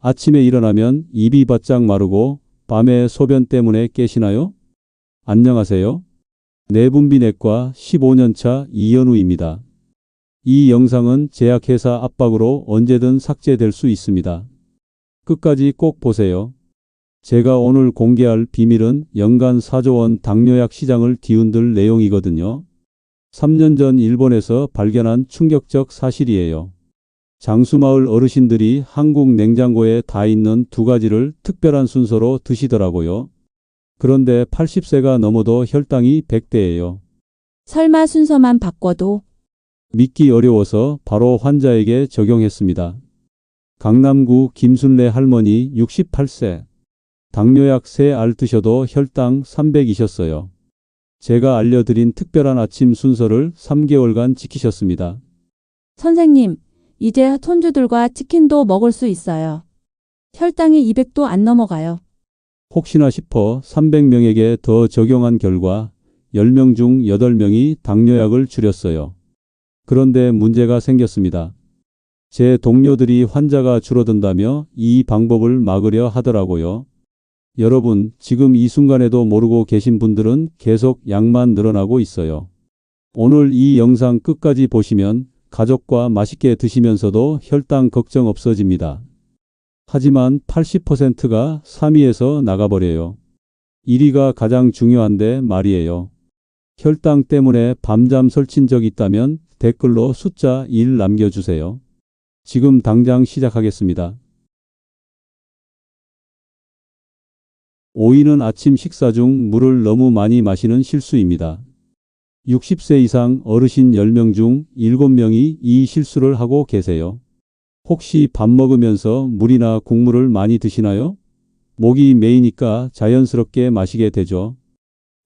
아침에 일어나면 입이 바짝 마르고 밤에 소변 때문에 깨시나요? 안녕하세요. 내분비내과 15년차 이현우입니다. 이 영상은 제약회사 압박으로 언제든 삭제될 수 있습니다. 끝까지 꼭 보세요. 제가 오늘 공개할 비밀은 연간 4조 원 당뇨약 시장을 뒤흔들 내용이거든요. 3년 전 일본에서 발견한 충격적 사실이에요. 장수마을 어르신들이 한국 냉장고에 다 있는 두 가지를 특별한 순서로 드시더라고요. 그런데 80세가 넘어도 혈당이 100대예요. 설마 순서만 바꿔도? 믿기 어려워서 바로 환자에게 적용했습니다. 강남구 김순례 할머니 68세. 당뇨약 3알 드셔도 혈당 300이셨어요. 제가 알려드린 특별한 아침 순서를 3개월간 지키셨습니다. 선생님, 이제 손주들과 치킨도 먹을 수 있어요. 혈당이 200도 안 넘어가요. 혹시나 싶어 300명에게 더 적용한 결과 10명 중 8명이 당뇨약을 줄였어요. 그런데 문제가 생겼습니다. 제 동료들이 환자가 줄어든다며 이 방법을 막으려 하더라고요. 여러분, 지금 이 순간에도 모르고 계신 분들은 계속 약만 늘어나고 있어요. 오늘 이 영상 끝까지 보시면 가족과 맛있게 드시면서도 혈당 걱정 없어집니다. 하지만 80%가 3위에서 나가버려요. 1위가 가장 중요한데 말이에요. 혈당 때문에 밤잠 설친 적 있다면 댓글로 숫자 1 남겨주세요. 지금 당장 시작하겠습니다. 5위는 아침 식사 중 물을 너무 많이 마시는 실수입니다. 60세 이상 어르신 10명 중 7명이 이 실수를 하고 계세요. 혹시 밥 먹으면서 물이나 국물을 많이 드시나요? 목이 메이니까 자연스럽게 마시게 되죠.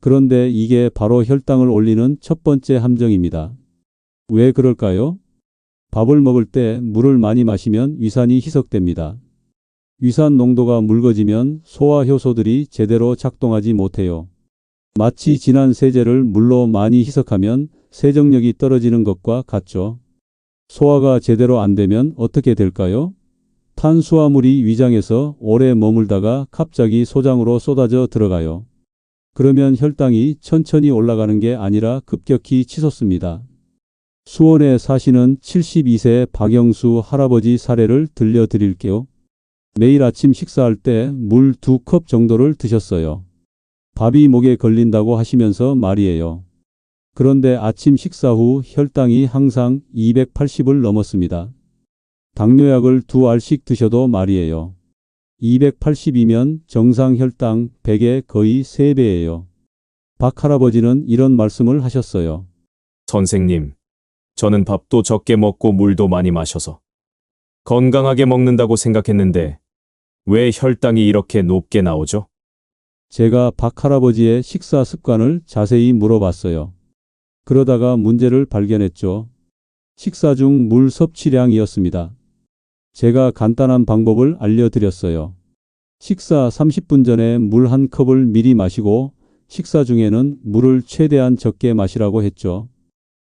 그런데 이게 바로 혈당을 올리는 첫 번째 함정입니다. 왜 그럴까요? 밥을 먹을 때 물을 많이 마시면 위산이 희석됩니다. 위산 농도가 묽어지면 소화 효소들이 제대로 작동하지 못해요. 마치 진한 세제를 물로 많이 희석하면 세정력이 떨어지는 것과 같죠. 소화가 제대로 안 되면 어떻게 될까요? 탄수화물이 위장에서 오래 머물다가 갑자기 소장으로 쏟아져 들어가요. 그러면 혈당이 천천히 올라가는 게 아니라 급격히 치솟습니다. 수원에 사시는 72세 박영수 할아버지 사례를 들려드릴게요. 매일 아침 식사할 때 물 2컵 정도를 드셨어요. 밥이 목에 걸린다고 하시면서 말이에요. 그런데 아침 식사 후 혈당이 항상 280을 넘었습니다. 당뇨약을 2알씩 드셔도 말이에요. 280이면 정상 혈당 100의 거의 3배예요. 박 할아버지는 이런 말씀을 하셨어요. 선생님, 저는 밥도 적게 먹고 물도 많이 마셔서 건강하게 먹는다고 생각했는데 왜 혈당이 이렇게 높게 나오죠? 제가 박 할아버지의 식사 습관을 자세히 물어봤어요. 그러다가 문제를 발견했죠. 식사 중 물 섭취량이었습니다. 제가 간단한 방법을 알려드렸어요. 식사 30분 전에 물 1컵을 미리 마시고 식사 중에는 물을 최대한 적게 마시라고 했죠.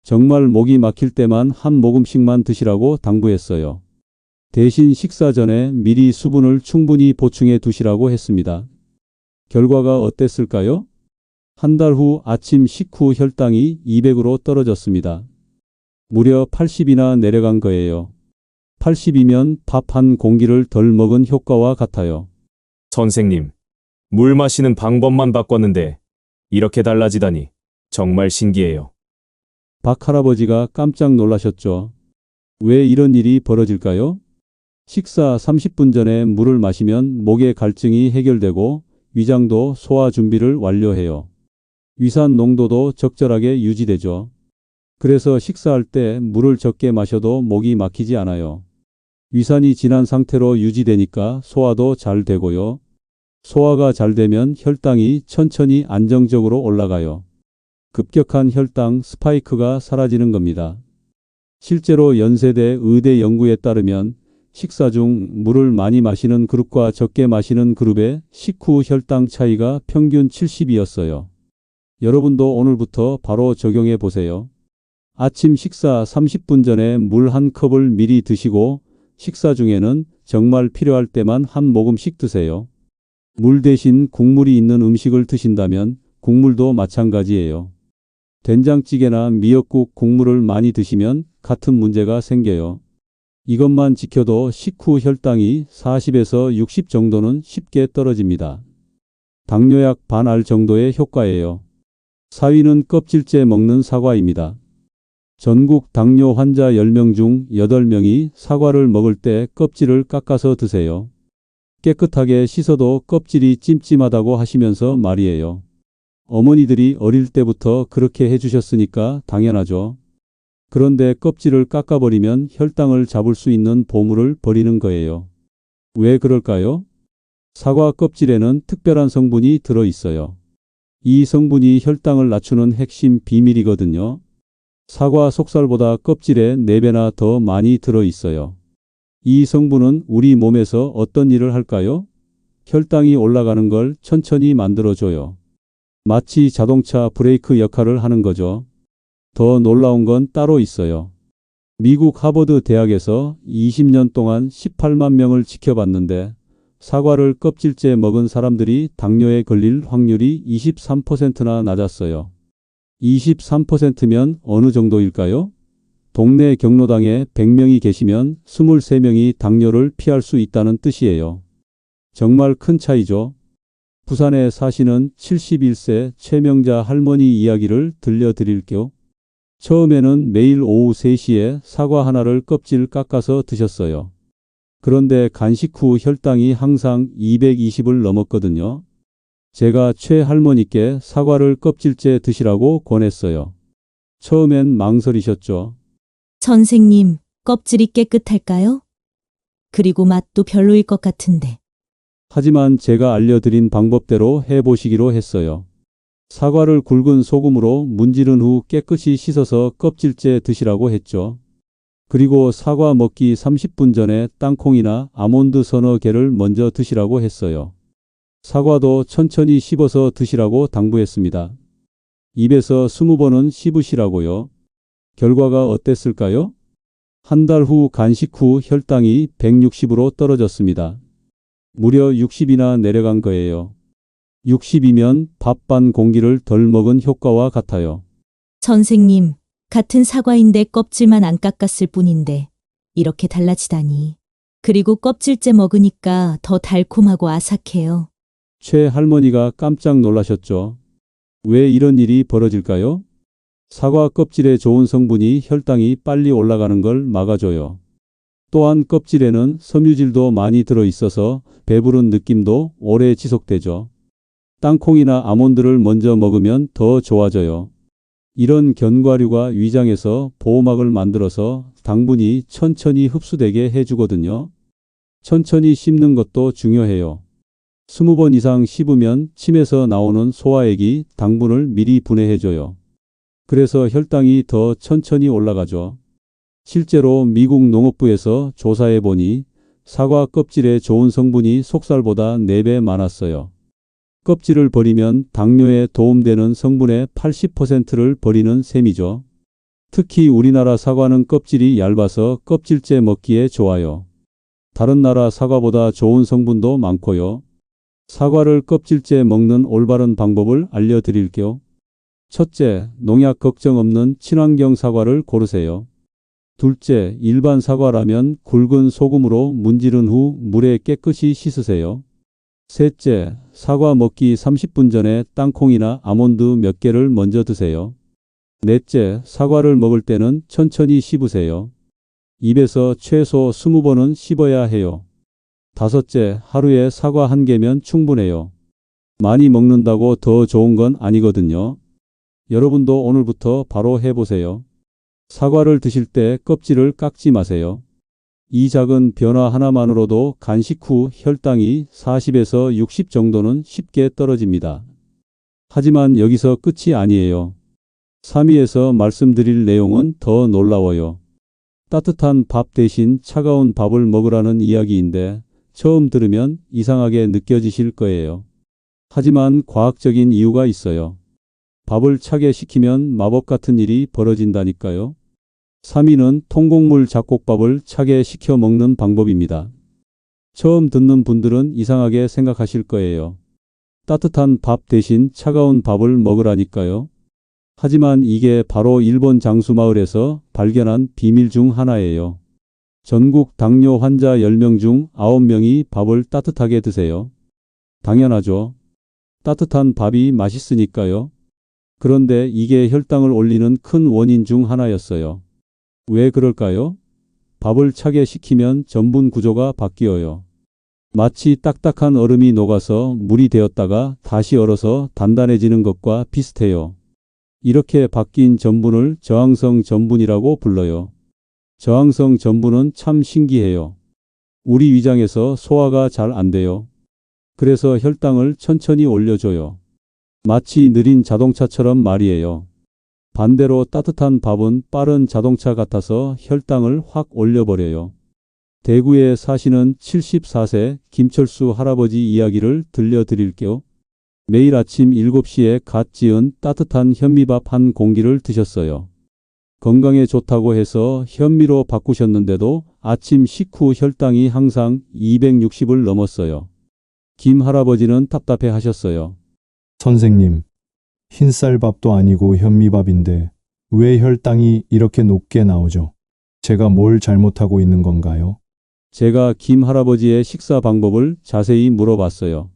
정말 목이 막힐 때만 한 모금씩만 드시라고 당부했어요. 대신 식사 전에 미리 수분을 충분히 보충해 두시라고 했습니다. 결과가 어땠을까요? 한 달 후 아침 식후 혈당이 200으로 떨어졌습니다. 무려 80이나 내려간 거예요. 80이면 밥 한 공기를 덜 먹은 효과와 같아요. 선생님, 물 마시는 방법만 바꿨는데 이렇게 달라지다니 정말 신기해요. 박 할아버지가 깜짝 놀라셨죠. 왜 이런 일이 벌어질까요? 식사 30분 전에 물을 마시면 목의 갈증이 해결되고 위장도 소화 준비를 완료해요. 위산 농도도 적절하게 유지되죠. 그래서 식사할 때 물을 적게 마셔도 목이 막히지 않아요. 위산이 진한 상태로 유지되니까 소화도 잘 되고요. 소화가 잘 되면 혈당이 천천히 안정적으로 올라가요. 급격한 혈당 스파이크가 사라지는 겁니다. 실제로 연세대 의대 연구에 따르면 식사 중 물을 많이 마시는 그룹과 적게 마시는 그룹의 식후 혈당 차이가 평균 70이었어요. 여러분도 오늘부터 바로 적용해 보세요. 아침 식사 30분 전에 물 1컵을 미리 드시고 식사 중에는 정말 필요할 때만 한 모금씩 드세요. 물 대신 국물이 있는 음식을 드신다면 국물도 마찬가지예요. 된장찌개나 미역국 국물을 많이 드시면 같은 문제가 생겨요. 이것만 지켜도 식후 혈당이 40에서 60 정도는 쉽게 떨어집니다. 당뇨약 반알 정도의 효과예요. 4위는 껍질째 먹는 사과입니다. 전국 당뇨 환자 10명 중 8명이 사과를 먹을 때 껍질을 깎아서 드세요. 깨끗하게 씻어도 껍질이 찜찜하다고 하시면서 말이에요. 어머니들이 어릴 때부터 그렇게 해주셨으니까 당연하죠. 그런데 껍질을 깎아버리면 혈당을 잡을 수 있는 보물을 버리는 거예요. 왜 그럴까요? 사과 껍질에는 특별한 성분이 들어 있어요. 이 성분이 혈당을 낮추는 핵심 비밀이거든요. 사과 속살보다 껍질에 4배나 더 많이 들어 있어요. 이 성분은 우리 몸에서 어떤 일을 할까요? 혈당이 올라가는 걸 천천히 만들어줘요. 마치 자동차 브레이크 역할을 하는 거죠. 더 놀라운 건 따로 있어요. 미국 하버드 대학에서 20년 동안 18만 명을 지켜봤는데 사과를 껍질째 먹은 사람들이 당뇨에 걸릴 확률이 23%나 낮았어요. 23%면 어느 정도일까요? 동네 경로당에 100명이 계시면 23명이 당뇨를 피할 수 있다는 뜻이에요. 정말 큰 차이죠. 부산에 사시는 71세 최명자 할머니 이야기를 들려드릴게요. 처음에는 매일 오후 3시에 사과 하나를 껍질 깎아서 드셨어요. 그런데 간식 후 혈당이 항상 220을 넘었거든요. 제가 최 할머니께 사과를 껍질째 드시라고 권했어요. 처음엔 망설이셨죠. 선생님, 껍질이 깨끗할까요? 그리고 맛도 별로일 것 같은데. 하지만 제가 알려드린 방법대로 해보시기로 했어요. 사과를 굵은 소금으로 문지른 후 깨끗이 씻어서 껍질째 드시라고 했죠. 그리고 사과 먹기 30분 전에 땅콩이나 아몬드 서너 개를 먼저 드시라고 했어요. 사과도 천천히 씹어서 드시라고 당부했습니다. 입에서 20번은 씹으시라고요. 결과가 어땠을까요? 한 달 후 간식 후 혈당이 160으로 떨어졌습니다. 무려 60이나 내려간 거예요. 60이면 밥 반 공기를 덜 먹은 효과와 같아요. 선생님, 같은 사과인데 껍질만 안 깎았을 뿐인데 이렇게 달라지다니. 그리고 껍질째 먹으니까 더 달콤하고 아삭해요. 최 할머니가 깜짝 놀라셨죠. 왜 이런 일이 벌어질까요? 사과 껍질에 좋은 성분이 혈당이 빨리 올라가는 걸 막아줘요. 또한 껍질에는 섬유질도 많이 들어있어서 배부른 느낌도 오래 지속되죠. 땅콩이나 아몬드를 먼저 먹으면 더 좋아져요. 이런 견과류가 위장에서 보호막을 만들어서 당분이 천천히 흡수되게 해주거든요. 천천히 씹는 것도 중요해요. 20번 이상 씹으면 침에서 나오는 소화액이 당분을 미리 분해해줘요. 그래서 혈당이 더 천천히 올라가죠. 실제로 미국 농업부에서 조사해보니 사과 껍질에 좋은 성분이 속살보다 4배 많았어요. 껍질을 버리면 당뇨에 도움되는 성분의 80%를 버리는 셈이죠. 특히 우리나라 사과는 껍질이 얇아서 껍질째 먹기에 좋아요. 다른 나라 사과보다 좋은 성분도 많고요. 사과를 껍질째 먹는 올바른 방법을 알려드릴게요. 첫째, 농약 걱정 없는 친환경 사과를 고르세요. 둘째, 일반 사과라면 굵은 소금으로 문지른 후 물에 깨끗이 씻으세요. 셋째, 사과 먹기 30분 전에 땅콩이나 아몬드 몇 개를 먼저 드세요. 넷째, 사과를 먹을 때는 천천히 씹으세요. 입에서 최소 20번은 씹어야 해요. 다섯째, 하루에 사과 1개면 충분해요. 많이 먹는다고 더 좋은 건 아니거든요. 여러분도 오늘부터 바로 해보세요. 사과를 드실 때 껍질을 깎지 마세요. 이 작은 변화 하나만으로도 간식 후 혈당이 40에서 60 정도는 쉽게 떨어집니다. 하지만 여기서 끝이 아니에요. 3위에서 말씀드릴 내용은 더 놀라워요. 따뜻한 밥 대신 차가운 밥을 먹으라는 이야기인데 처음 들으면 이상하게 느껴지실 거예요. 하지만 과학적인 이유가 있어요. 밥을 차게 식히면 마법 같은 일이 벌어진다니까요. 3위는 통곡물 잡곡밥을 차게 식혀 먹는 방법입니다. 처음 듣는 분들은 이상하게 생각하실 거예요. 따뜻한 밥 대신 차가운 밥을 먹으라니까요. 하지만 이게 바로 일본 장수마을에서 발견한 비밀 중 하나예요. 전국 당뇨 환자 10명 중 9명이 밥을 따뜻하게 드세요. 당연하죠. 따뜻한 밥이 맛있으니까요. 그런데 이게 혈당을 올리는 큰 원인 중 하나였어요. 왜 그럴까요? 밥을 차게 식히면 전분 구조가 바뀌어요. 마치 딱딱한 얼음이 녹아서 물이 되었다가 다시 얼어서 단단해지는 것과 비슷해요. 이렇게 바뀐 전분을 저항성 전분이라고 불러요. 저항성 전분은 참 신기해요. 우리 위장에서 소화가 잘 안 돼요. 그래서 혈당을 천천히 올려줘요. 마치 느린 자동차처럼 말이에요. 반대로 따뜻한 밥은 빠른 자동차 같아서 혈당을 확 올려버려요. 대구에 사시는 74세 김철수 할아버지 이야기를 들려드릴게요. 매일 아침 7시에 갓 지은 따뜻한 현미밥 한 공기를 드셨어요. 건강에 좋다고 해서 현미로 바꾸셨는데도 아침 식후 혈당이 항상 260을 넘었어요. 김 할아버지는 답답해 하셨어요. 선생님, 흰쌀밥도 아니고 현미밥인데 왜 혈당이 이렇게 높게 나오죠? 제가 뭘 잘못하고 있는 건가요? 제가 김 할아버지의 식사 방법을 자세히 물어봤어요.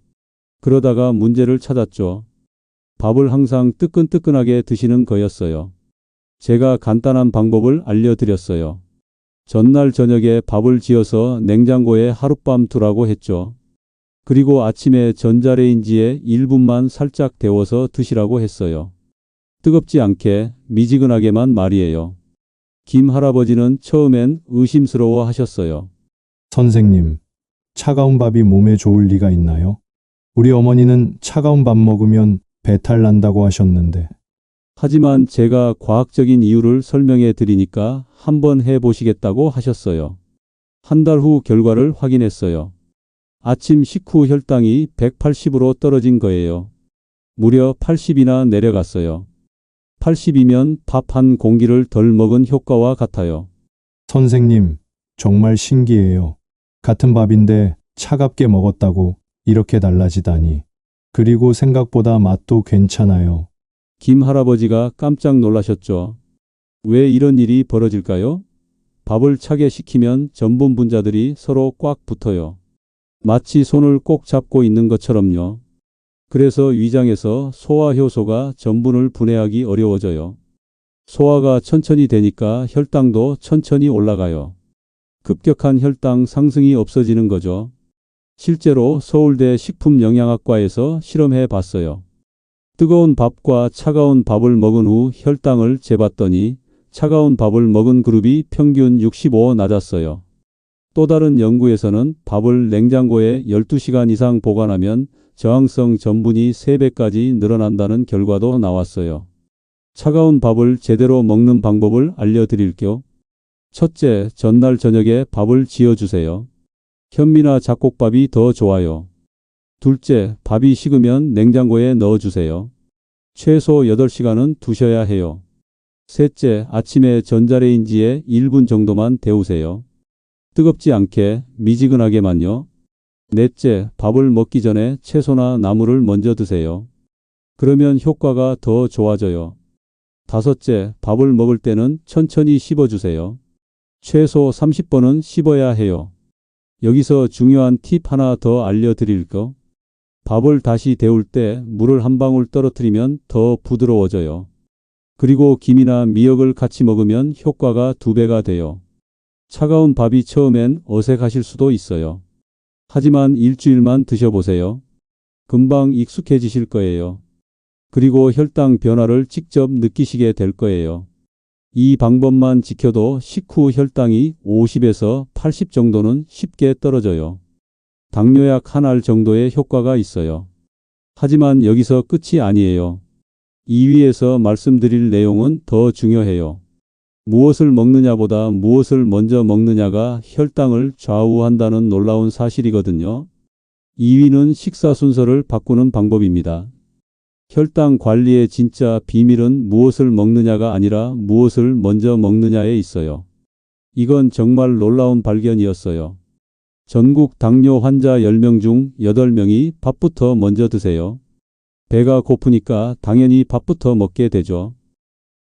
그러다가 문제를 찾았죠. 밥을 항상 뜨끈뜨끈하게 드시는 거였어요. 제가 간단한 방법을 알려드렸어요. 전날 저녁에 밥을 지어서 냉장고에 하룻밤 두라고 했죠. 그리고 아침에 전자레인지에 1분만 살짝 데워서 드시라고 했어요. 뜨겁지 않게 미지근하게만 말이에요. 김 할아버지는 처음엔 의심스러워 하셨어요. 선생님, 차가운 밥이 몸에 좋을 리가 있나요? 우리 어머니는 차가운 밥 먹으면 배탈 난다고 하셨는데. 하지만 제가 과학적인 이유를 설명해 드리니까 한번 해보시겠다고 하셨어요. 한 달 후 결과를 확인했어요. 아침 식후 혈당이 180으로 떨어진 거예요. 무려 80이나 내려갔어요. 80이면 밥 한 공기를 덜 먹은 효과와 같아요. 선생님, 정말 신기해요. 같은 밥인데 차갑게 먹었다고 이렇게 달라지다니. 그리고 생각보다 맛도 괜찮아요. 김 할아버지가 깜짝 놀라셨죠. 왜 이런 일이 벌어질까요? 밥을 차게 식히면 전분 분자들이 서로 꽉 붙어요. 마치 손을 꼭 잡고 있는 것처럼요. 그래서 위장에서 소화 효소가 전분을 분해하기 어려워져요. 소화가 천천히 되니까 혈당도 천천히 올라가요. 급격한 혈당 상승이 없어지는 거죠. 실제로 서울대 식품영양학과에서 실험해 봤어요. 뜨거운 밥과 차가운 밥을 먹은 후 혈당을 재봤더니 차가운 밥을 먹은 그룹이 평균 65 낮았어요. 또 다른 연구에서는 밥을 냉장고에 12시간 이상 보관하면 저항성 전분이 3배까지 늘어난다는 결과도 나왔어요. 차가운 밥을 제대로 먹는 방법을 알려드릴게요. 첫째, 전날 저녁에 밥을 지어주세요. 현미나 잡곡밥이 더 좋아요. 둘째, 밥이 식으면 냉장고에 넣어주세요. 최소 8시간은 두셔야 해요. 셋째, 아침에 전자레인지에 1분 정도만 데우세요. 뜨겁지 않게 미지근하게만요. 넷째, 밥을 먹기 전에 채소나 나물을 먼저 드세요. 그러면 효과가 더 좋아져요. 다섯째, 밥을 먹을 때는 천천히 씹어주세요. 최소 30번은 씹어야 해요. 여기서 중요한 팁 하나 더 알려드릴게요. 밥을 다시 데울 때 물을 한 방울 떨어뜨리면 더 부드러워져요. 그리고 김이나 미역을 같이 먹으면 효과가 2배가 돼요. 차가운 밥이 처음엔 어색하실 수도 있어요. 하지만 일주일만 드셔보세요. 금방 익숙해지실 거예요. 그리고 혈당 변화를 직접 느끼시게 될 거예요. 이 방법만 지켜도 식후 혈당이 50에서 80 정도는 쉽게 떨어져요. 당뇨약 한 알 정도의 효과가 있어요. 하지만 여기서 끝이 아니에요. 2위에서 말씀드릴 내용은 더 중요해요. 무엇을 먹느냐보다 무엇을 먼저 먹느냐가 혈당을 좌우한다는 놀라운 사실이거든요. 2위는 식사 순서를 바꾸는 방법입니다. 혈당 관리의 진짜 비밀은 무엇을 먹느냐가 아니라 무엇을 먼저 먹느냐에 있어요. 이건 정말 놀라운 발견이었어요. 전국 당뇨 환자 10명 중 8명이 밥부터 먼저 드세요. 배가 고프니까 당연히 밥부터 먹게 되죠.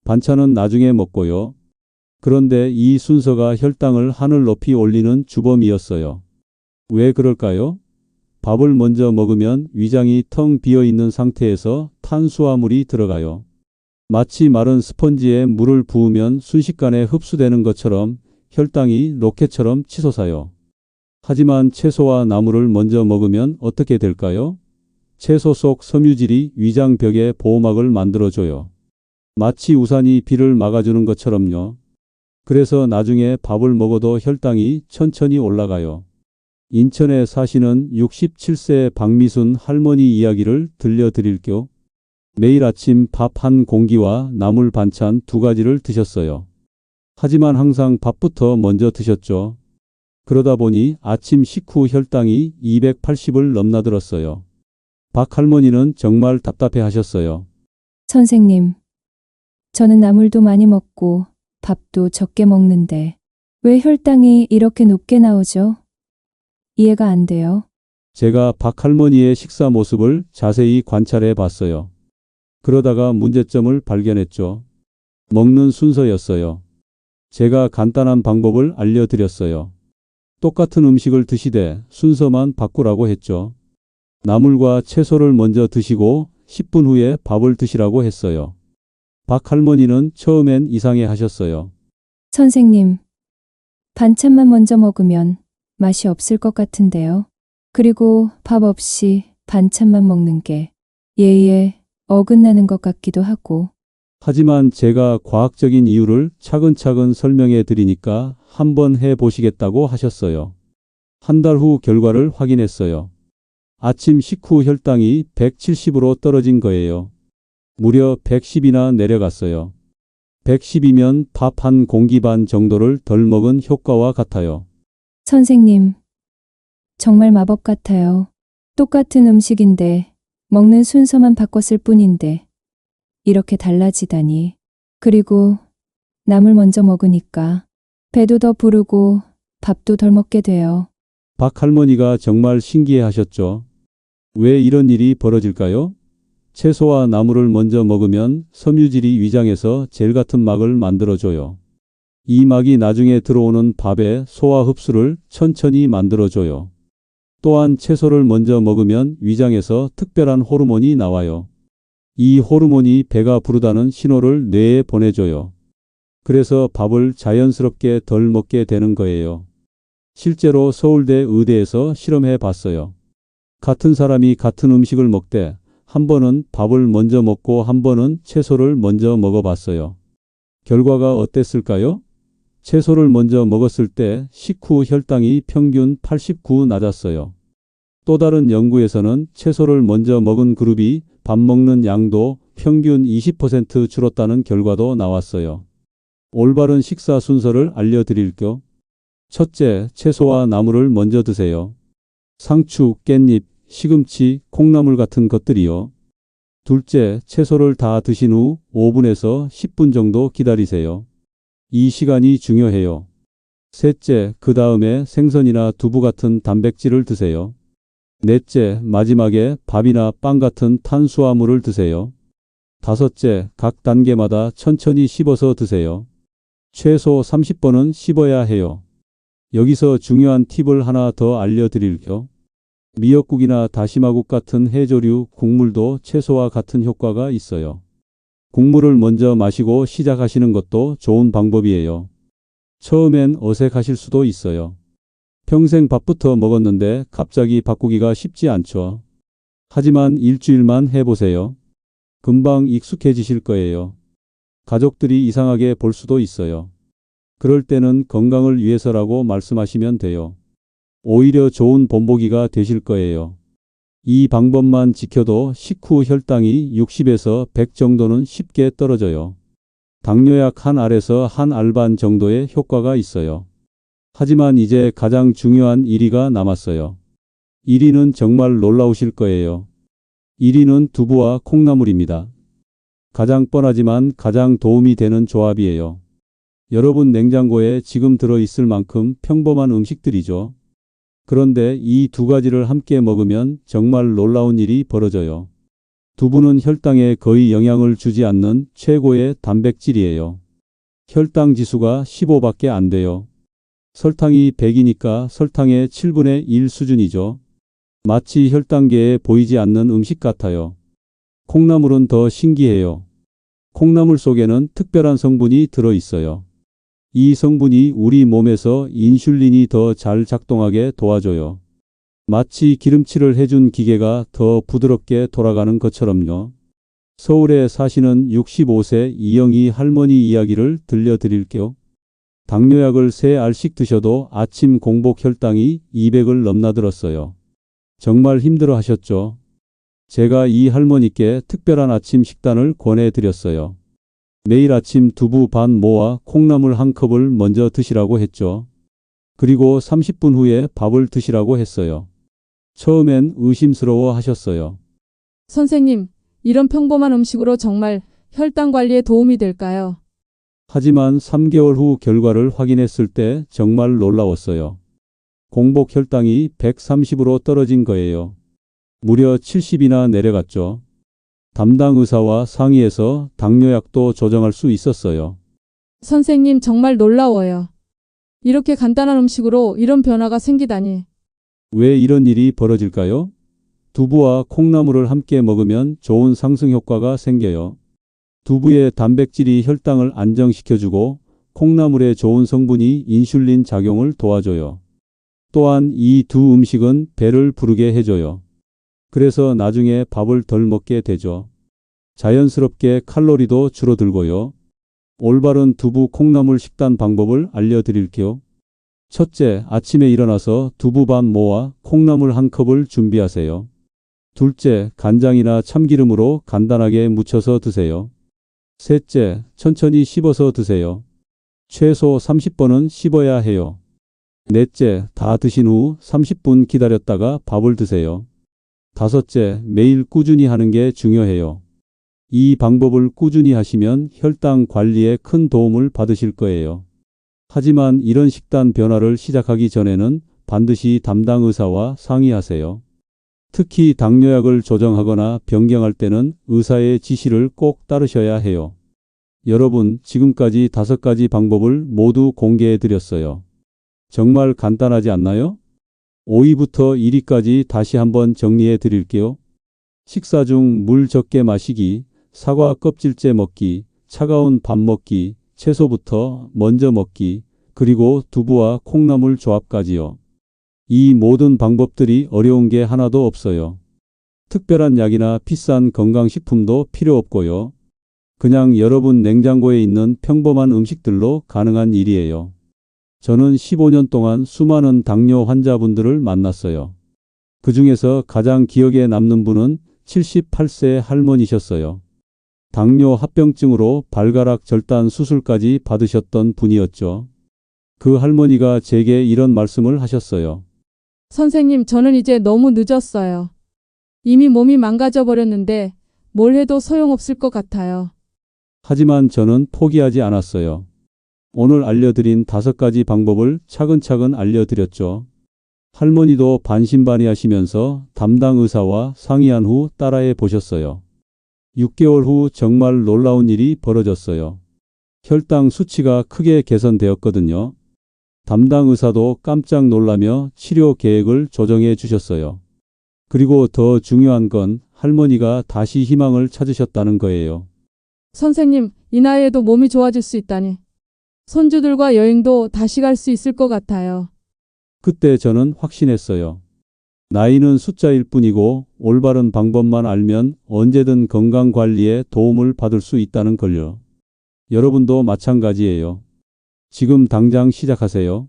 반찬은 나중에 먹고요. 그런데 이 순서가 혈당을 하늘 높이 올리는 주범이었어요. 왜 그럴까요? 밥을 먼저 먹으면 위장이 텅 비어 있는 상태에서 탄수화물이 들어가요. 마치 마른 스펀지에 물을 부으면 순식간에 흡수되는 것처럼 혈당이 로켓처럼 치솟아요. 하지만 채소와 나물을 먼저 먹으면 어떻게 될까요? 채소 속 섬유질이 위장벽에 보호막을 만들어줘요. 마치 우산이 비를 막아주는 것처럼요. 그래서 나중에 밥을 먹어도 혈당이 천천히 올라가요. 인천에 사시는 67세 박미순 할머니 이야기를 들려드릴게요. 매일 아침 밥 한 공기와 나물 반찬 2가지를 드셨어요. 하지만 항상 밥부터 먼저 드셨죠. 그러다 보니 아침 식후 혈당이 280을 넘나들었어요. 박 할머니는 정말 답답해 하셨어요. 선생님, 저는 나물도 많이 먹고 밥도 적게 먹는데 왜 혈당이 이렇게 높게 나오죠? 이해가 안 돼요. 제가 박 할머니의 식사 모습을 자세히 관찰해 봤어요. 그러다가 문제점을 발견했죠. 먹는 순서였어요. 제가 간단한 방법을 알려드렸어요. 똑같은 음식을 드시되 순서만 바꾸라고 했죠. 나물과 채소를 먼저 드시고 10분 후에 밥을 드시라고 했어요. 박 할머니는 처음엔 이상해 하셨어요. 선생님, 반찬만 먼저 먹으면 맛이 없을 것 같은데요. 그리고 밥 없이 반찬만 먹는 게 예의에 어긋나는 것 같기도 하고. 하지만 제가 과학적인 이유를 차근차근 설명해 드리니까 한번 해 보시겠다고 하셨어요. 한 달 후 결과를 확인했어요. 아침 식후 혈당이 170으로 떨어진 거예요. 무려 110이나 내려갔어요. 110이면 밥 한 공기 반 정도를 덜 먹은 효과와 같아요. 선생님, 정말 마법 같아요. 똑같은 음식인데 먹는 순서만 바꿨을 뿐인데 이렇게 달라지다니. 그리고 나물 먼저 먹으니까 배도 더 부르고 밥도 덜 먹게 돼요. 박 할머니가 정말 신기해 하셨죠. 왜 이런 일이 벌어질까요? 채소와 나물을 먼저 먹으면 섬유질이 위장에서 젤 같은 막을 만들어줘요. 이 막이 나중에 들어오는 밥의 소화 흡수를 천천히 만들어줘요. 또한 채소를 먼저 먹으면 위장에서 특별한 호르몬이 나와요. 이 호르몬이 배가 부르다는 신호를 뇌에 보내줘요. 그래서 밥을 자연스럽게 덜 먹게 되는 거예요. 실제로 서울대 의대에서 실험해 봤어요. 같은 사람이 같은 음식을 먹되 한 번은 밥을 먼저 먹고 한 번은 채소를 먼저 먹어봤어요. 결과가 어땠을까요? 채소를 먼저 먹었을 때 식후 혈당이 평균 89 낮았어요. 또 다른 연구에서는 채소를 먼저 먹은 그룹이 밥 먹는 양도 평균 20% 줄었다는 결과도 나왔어요. 올바른 식사 순서를 알려드릴게요. 첫째, 채소와 나물을 먼저 드세요. 상추, 깻잎, 시금치, 콩나물 같은 것들이요. 둘째, 채소를 다 드신 후 5분에서 10분 정도 기다리세요. 이 시간이 중요해요. 셋째, 그 다음에 생선이나 두부 같은 단백질을 드세요. 넷째, 마지막에 밥이나 빵 같은 탄수화물을 드세요. 다섯째, 각 단계마다 천천히 씹어서 드세요. 최소 30번은 씹어야 해요. 여기서 중요한 팁을 하나 더 알려드릴게요. 미역국이나 다시마국 같은 해조류 국물도 채소와 같은 효과가 있어요. 국물을 먼저 마시고 시작하시는 것도 좋은 방법이에요. 처음엔 어색하실 수도 있어요. 평생 밥부터 먹었는데 갑자기 바꾸기가 쉽지 않죠. 하지만 일주일만 해보세요. 금방 익숙해지실 거예요. 가족들이 이상하게 볼 수도 있어요. 그럴 때는 건강을 위해서라고 말씀하시면 돼요. 오히려 좋은 본보기가 되실 거예요. 이 방법만 지켜도 식후 혈당이 60에서 100 정도는 쉽게 떨어져요. 당뇨약 한 알에서 한 알 반 정도의 효과가 있어요. 하지만 이제 가장 중요한 1위가 남았어요. 1위는 정말 놀라우실 거예요. 1위는 두부와 콩나물입니다. 가장 뻔하지만 가장 도움이 되는 조합이에요. 여러분 냉장고에 지금 들어있을 만큼 평범한 음식들이죠. 그런데 이 두 가지를 함께 먹으면 정말 놀라운 일이 벌어져요. 두부는 혈당에 거의 영향을 주지 않는 최고의 단백질이에요. 혈당 지수가 15밖에 안 돼요. 설탕이 100이니까 설탕의 7분의 1 수준이죠. 마치 혈당계에 보이지 않는 음식 같아요. 콩나물은 더 신기해요. 콩나물 속에는 특별한 성분이 들어 있어요. 이 성분이 우리 몸에서 인슐린이 더 잘 작동하게 도와줘요. 마치 기름칠을 해준 기계가 더 부드럽게 돌아가는 것처럼요. 서울에 사시는 65세 이영희 할머니 이야기를 들려드릴게요. 당뇨약을 3알씩 드셔도 아침 공복 혈당이 200을 넘나들었어요. 정말 힘들어 하셨죠? 제가 이 할머니께 특별한 아침 식단을 권해드렸어요. 매일 아침 두부 반 모와 콩나물 1컵을 먼저 드시라고 했죠. 그리고 30분 후에 밥을 드시라고 했어요. 처음엔 의심스러워 하셨어요. 선생님, 이런 평범한 음식으로 정말 혈당 관리에 도움이 될까요? 하지만 3개월 후 결과를 확인했을 때 정말 놀라웠어요. 공복 혈당이 130으로 떨어진 거예요. 무려 70이나 내려갔죠. 담당 의사와 상의해서 당뇨약도 조정할 수 있었어요. 선생님, 정말 놀라워요. 이렇게 간단한 음식으로 이런 변화가 생기다니. 왜 이런 일이 벌어질까요? 두부와 콩나물을 함께 먹으면 좋은 상승 효과가 생겨요. 두부의 단백질이 혈당을 안정시켜주고 콩나물의 좋은 성분이 인슐린 작용을 도와줘요. 또한 이 두 음식은 배를 부르게 해줘요. 그래서 나중에 밥을 덜 먹게 되죠. 자연스럽게 칼로리도 줄어들고요. 올바른 두부 콩나물 식단 방법을 알려드릴게요. 첫째, 아침에 일어나서 두부 반 모와 콩나물 1컵을 준비하세요. 둘째, 간장이나 참기름으로 간단하게 무쳐서 드세요. 셋째, 천천히 씹어서 드세요. 최소 30번은 씹어야 해요. 넷째, 다 드신 후 30분 기다렸다가 밥을 드세요. 다섯째, 매일 꾸준히 하는 게 중요해요. 이 방법을 꾸준히 하시면 혈당 관리에 큰 도움을 받으실 거예요. 하지만 이런 식단 변화를 시작하기 전에는 반드시 담당 의사와 상의하세요. 특히 당뇨약을 조정하거나 변경할 때는 의사의 지시를 꼭 따르셔야 해요. 여러분, 지금까지 5가지 방법을 모두 공개해 드렸어요. 정말 간단하지 않나요? 5위부터 1위까지 다시 한번 정리해 드릴게요. 식사 중 물 적게 마시기, 사과 껍질째 먹기, 차가운 밥 먹기, 채소부터 먼저 먹기, 그리고 두부와 콩나물 조합까지요. 이 모든 방법들이 어려운 게 하나도 없어요. 특별한 약이나 비싼 건강식품도 필요 없고요. 그냥 여러분 냉장고에 있는 평범한 음식들로 가능한 일이에요. 저는 15년 동안 수많은 당뇨 환자분들을 만났어요. 그 중에서 가장 기억에 남는 분은 78세 할머니셨어요. 당뇨 합병증으로 발가락 절단 수술까지 받으셨던 분이었죠. 그 할머니가 제게 이런 말씀을 하셨어요. 선생님, 저는 이제 너무 늦었어요. 이미 몸이 망가져 버렸는데 뭘 해도 소용없을 것 같아요. 하지만 저는 포기하지 않았어요. 오늘 알려드린 5가지 방법을 차근차근 알려드렸죠. 할머니도 반신반의하시면서 담당 의사와 상의한 후 따라해 보셨어요. 6개월 후 정말 놀라운 일이 벌어졌어요. 혈당 수치가 크게 개선되었거든요. 담당 의사도 깜짝 놀라며 치료 계획을 조정해 주셨어요. 그리고 더 중요한 건 할머니가 다시 희망을 찾으셨다는 거예요. 선생님, 이 나이에도 몸이 좋아질 수 있다니. 손주들과 여행도 다시 갈 수 있을 것 같아요. 그때 저는 확신했어요. 나이는 숫자일 뿐이고 올바른 방법만 알면 언제든 건강관리에 도움을 받을 수 있다는 걸요. 여러분도 마찬가지예요. 지금 당장 시작하세요.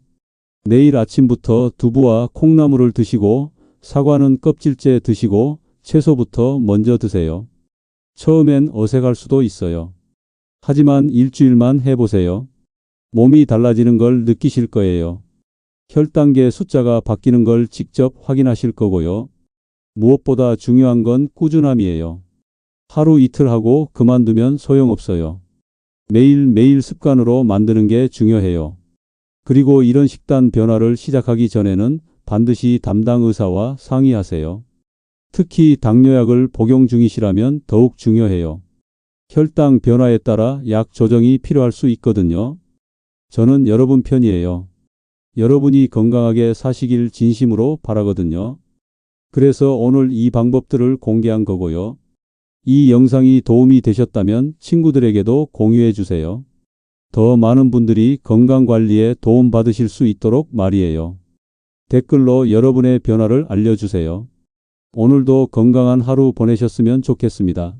내일 아침부터 두부와 콩나물을 드시고 사과는 껍질째 드시고 채소부터 먼저 드세요. 처음엔 어색할 수도 있어요. 하지만 일주일만 해보세요. 몸이 달라지는 걸 느끼실 거예요. 혈당계 숫자가 바뀌는 걸 직접 확인하실 거고요. 무엇보다 중요한 건 꾸준함이에요. 하루 이틀 하고 그만두면 소용없어요. 매일매일 습관으로 만드는 게 중요해요. 그리고 이런 식단 변화를 시작하기 전에는 반드시 담당 의사와 상의하세요. 특히 당뇨약을 복용 중이시라면 더욱 중요해요. 혈당 변화에 따라 약 조정이 필요할 수 있거든요. 저는 여러분 편이에요. 여러분이 건강하게 사시길 진심으로 바라거든요. 그래서 오늘 이 방법들을 공개한 거고요. 이 영상이 도움이 되셨다면 친구들에게도 공유해 주세요. 더 많은 분들이 건강관리에 도움 받으실 수 있도록 말이에요. 댓글로 여러분의 변화를 알려주세요. 오늘도 건강한 하루 보내셨으면 좋겠습니다.